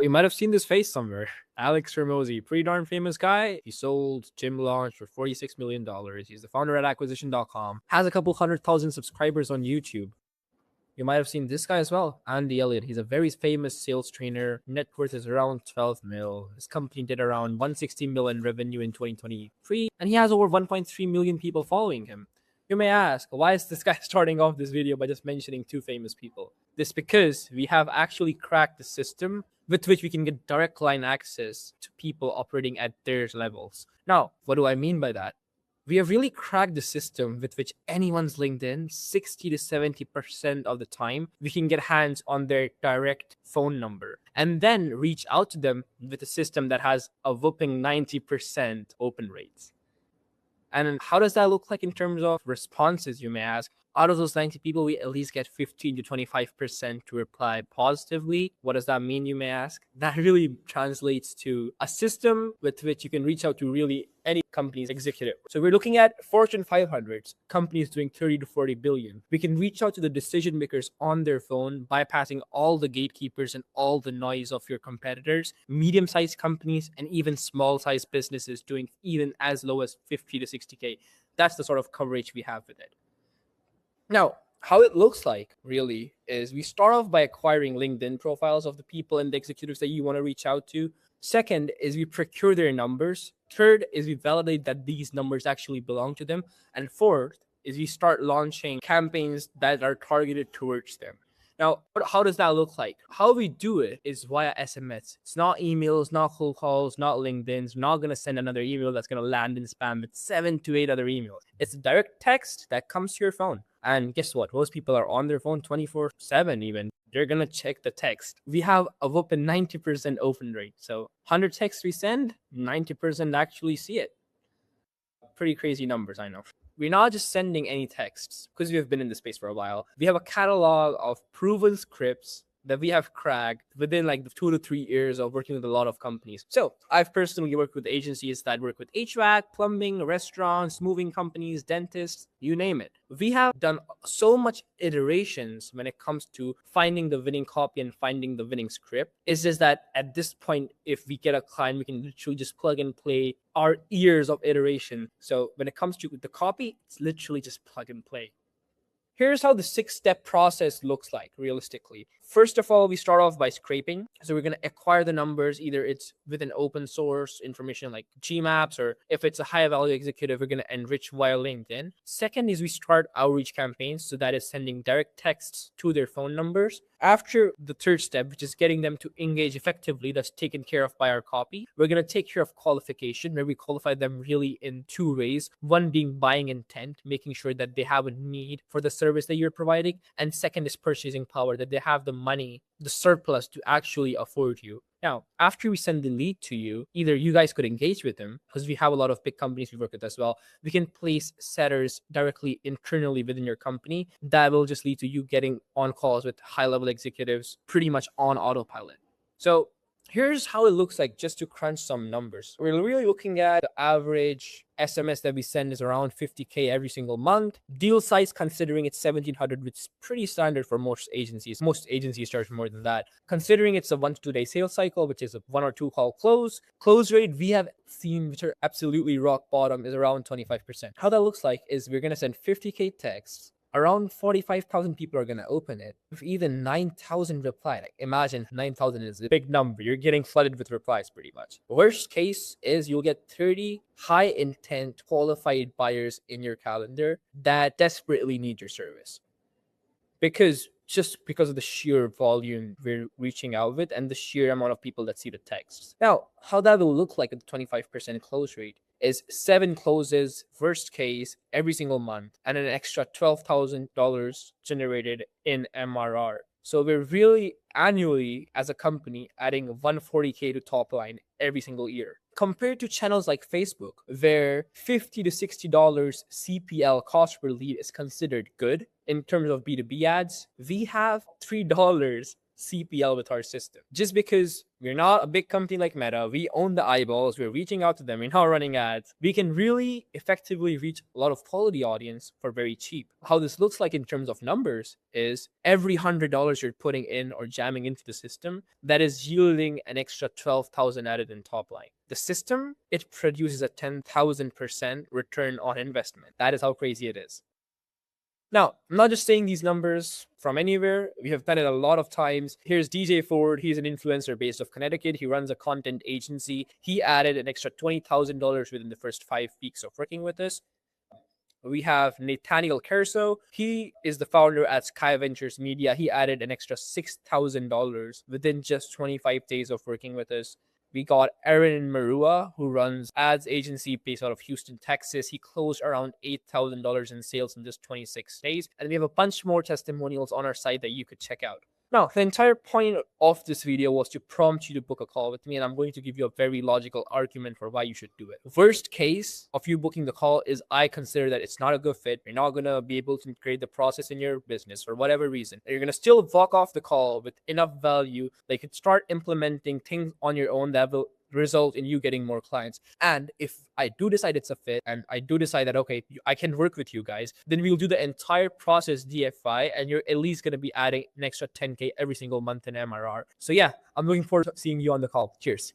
You might have seen this face somewhere. Alex Ramosi, pretty darn famous guy. He sold Gym Launch for $46 million. He's the founder at acquisition.com. Has a couple 100,000 subscribers on YouTube. You might have seen this guy as well, Andy Elliott. He's a very famous sales trainer. Net worth is around 12 mil. His company did around 160 million revenue in 2023, and he has over 1.3 million people following him. You may ask, why is this guy starting off this video by just mentioning two famous people? This because we have actually cracked the system with which we can get direct line access to people operating at their levels. Now, what do I mean by that? We have really cracked the system with which anyone's LinkedIn, 60 to 70% of the time, we can get hands on their direct phone number and then reach out to them with a system that has a whopping 90% open rates. And how does that look like in terms of responses, you may ask? Out of those 90 people, we at least get 15 to 25% to reply positively. What does that mean, you may ask? That really translates to a system with which you can reach out to really any company's executive. So we're looking at Fortune 500s, companies doing 30 to 40 billion. We can reach out to the decision makers on their phone, bypassing all the gatekeepers and all the noise of your competitors, medium-sized companies, and even small-sized businesses doing even as low as 50 to 60K. That's the sort of coverage we have with it. Now, how it looks like really is we start off by acquiring LinkedIn profiles of the people and the executives that you want to reach out to. Second is we procure their numbers. Third is we validate that these numbers actually belong to them. And fourth is we start launching campaigns that are targeted towards them. Now, how does that look like? How we do it is via SMS. It's not emails, not cold calls, not LinkedIn's. We're not going to send another email that's going to land in spam with 7 to 8 other emails. It's a direct text that comes to your phone. And guess what? Most people are on their phone 24/7 even. They're going to check the text. We have a whopping 90% open rate. So 100 texts we send, 90% actually see it. Pretty crazy numbers, I know. We're not just sending any texts because we have been in the space for a while. We have a catalog of proven scripts that we have cracked within like the 2 to 3 years of working with a lot of companies. So I've personally worked with agencies that work with HVAC, plumbing, restaurants, moving companies, dentists, you name it. We have done so much iterations when it comes to finding the winning copy and finding the winning script. It's just that at this point, if we get a client, we can literally just plug and play our years of iteration. So when it comes to the copy, it's literally just plug and play. Here's how the 6-step process looks like realistically. First of all, we start off by scraping. So we're going to acquire the numbers. Either it's with an open source information like Gmaps, or if it's a high value executive, we're going to enrich via LinkedIn. Second is we start outreach campaigns. So that is sending direct texts to their phone numbers. After the third step, which is getting them to engage effectively, that's taken care of by our copy. We're going to take care of qualification, where we qualify them really in 2 ways. One being buying intent, making sure that they have a need for the service that you're providing. And second is purchasing power, that they have the money, the surplus to actually afford you. Now, after we send the lead to you, either you guys could engage with them, because we have a lot of big companies we work with as well. We can place setters directly internally within your company. That will just lead to you getting on calls with high-level executives pretty much on autopilot. So here's how it looks like just to crunch some numbers. We're really looking at the average SMS that we send is around 50K every single month. Deal size, considering it's 1,700, which is pretty standard for most agencies. Most agencies charge more than that. Considering it's a 1 to 2 day sales cycle, which is a 1 or 2 call close. Close rate we have seen, which are absolutely rock bottom, is around 25%. How that looks like is we're going to send 50K texts. Around 45,000 people are going to open it. If even 9,000 reply, like imagine 9,000 is a big number. You're getting flooded with replies pretty much. Worst case is you'll get 30 high intent qualified buyers in your calendar that desperately need your service. Because of the sheer volume we're reaching out with and the sheer amount of people that see the texts. Now, how that will look like at the 25% close rate is 7 closes, worst case, every single month, and an extra $12,000 generated in MRR. So we're really annually, as a company, adding 140K to top line every single year. Compared to channels like Facebook, where $50 to $60 CPL, cost per lead, is considered good in terms of B2B ads, we have $3 CPL with our system. Just because we're not a big company like Meta, we own the eyeballs, we're reaching out to them, we're not running ads. We can really effectively reach a lot of quality audience for very cheap. How this looks like in terms of numbers is every $100 you're putting in or jamming into the system, that is yielding an extra 12,000 added in top line. The system, it produces a 10,000% return on investment. That is how crazy it is. Now, I'm not just saying these numbers from anywhere. We have done it a lot of times. Here's DJ Ford. He's an influencer based of Connecticut. He runs a content agency. He added an extra $20,000 within the first 5 weeks of working with us. We have Nathaniel Kerso. He is the founder at Sky Ventures Media. He added an extra $6,000 within just 25 days of working with us. We got Aaron Marua, who runs ads agency based out of Houston, Texas. He closed around $8,000 in sales in just 26 days. And we have a bunch more testimonials on our site that you could check out. Now, the entire point of this video was to prompt you to book a call with me, and I'm going to give you a very logical argument for why you should do it. Worst case of you booking the call is I consider that it's not a good fit. You're not going to be able to create the process in your business for whatever reason. You're going to still walk off the call with enough value that you can start implementing things on your own that will result in you getting more clients. And if I do decide it's a fit and I do decide that, okay, I can work with you guys, then we'll do the entire process DFI and you're at least going to be adding an extra 10K every single month in MRR. So yeah, I'm looking forward to seeing you on the call. Cheers.